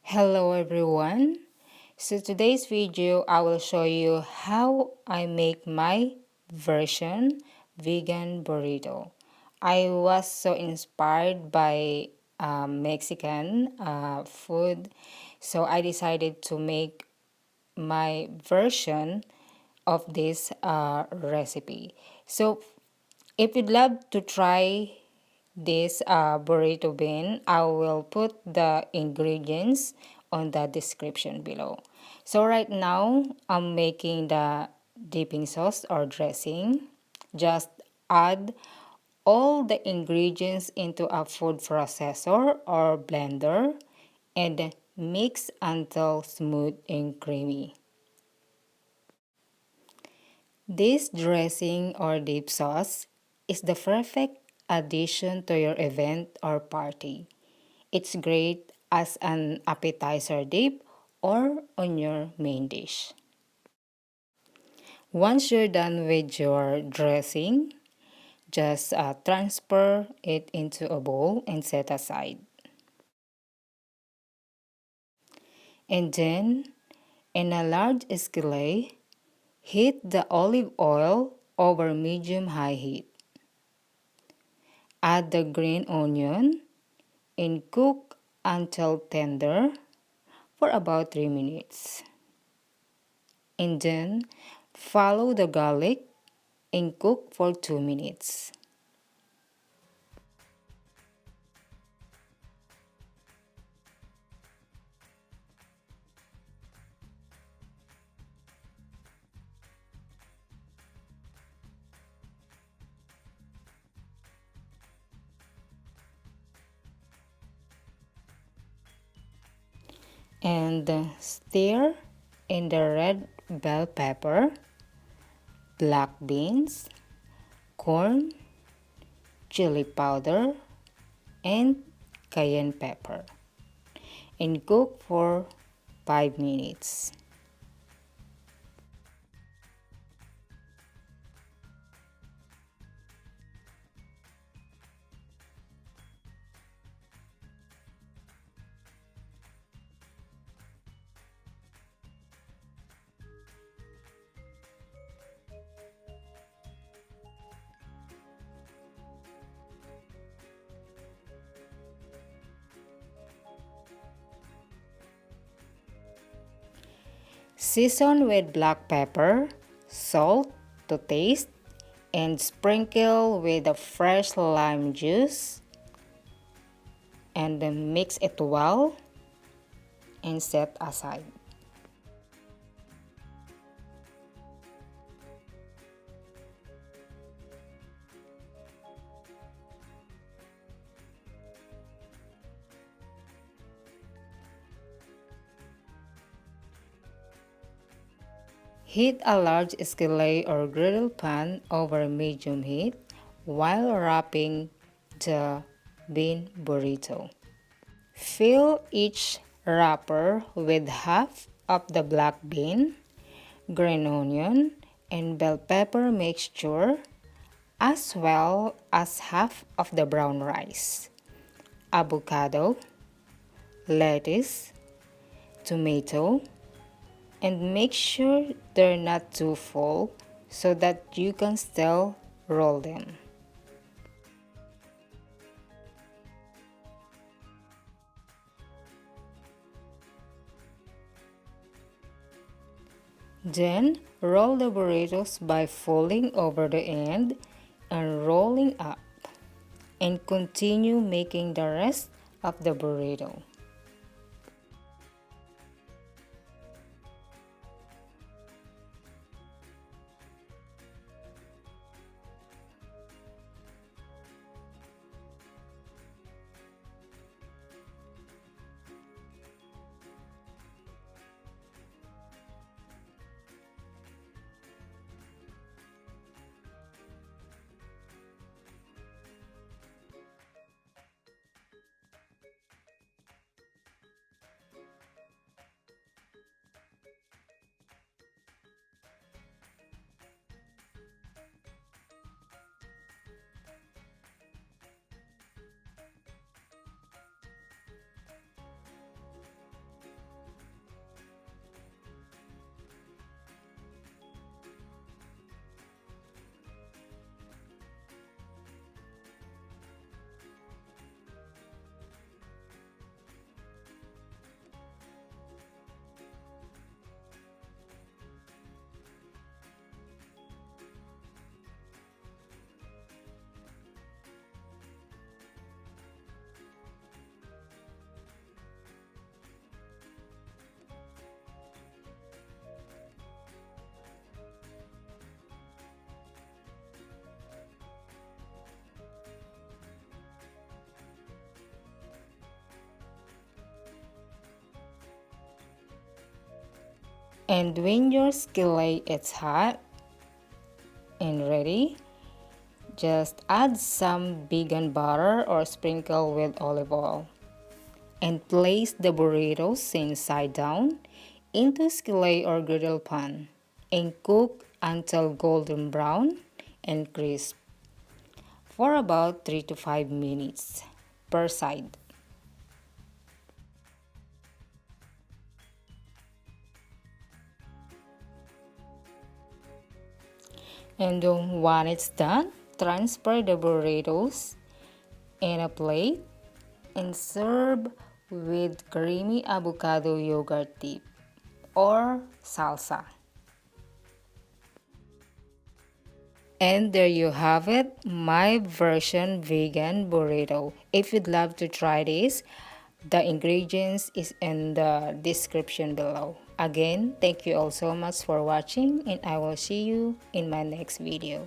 Hello everyone. So today's video I will show you how I make my version vegan burrito. I was so inspired by Mexican food, so I decided to make my version of this recipe. So if you'd love to try this burrito bean, I will put the ingredients on the description below. So right now, I'm making the dipping sauce or dressing. Just add all the ingredients into a food processor or blender and mix until smooth and creamy. This dressing or dip sauce is the perfect addition to your event or party. It's great as an appetizer dip or on your main dish. Once you're done with your dressing, just transfer it into a bowl and set aside. And then, in a large skillet, heat the olive oil over medium-high heat. Add the green onion and cook until tender for about 3 minutes. And then follow the garlic and cook for 2 minutes. And stir in the red bell pepper, black beans, corn, chili powder, and cayenne pepper, and cook for 5 minutes. Season with black pepper, salt to taste, and sprinkle with the fresh lime juice, and then mix it well and set aside. Heat a large skillet or griddle pan over medium heat while wrapping the bean burrito. Fill each wrapper with half of the black bean, green onion, and bell pepper mixture, as well as half of the brown rice, avocado, lettuce, tomato, and make sure they're not too full so that you can still roll them. Then roll the burritos by folding over the end and rolling up, and continue making the rest of the burrito. And when your skillet is hot and ready, just add some vegan butter or sprinkle with olive oil. And place the burritos inside down into skillet or griddle pan and cook until golden brown and crisp for about 3 to 5 minutes per side. And then when it's done, transfer the burritos in a plate and serve with creamy avocado yogurt dip or salsa. And there you have it, my version vegan burrito. If you'd love to try this, the ingredients is in the description below. Again, thank you all so much for watching and I will see you in my next video.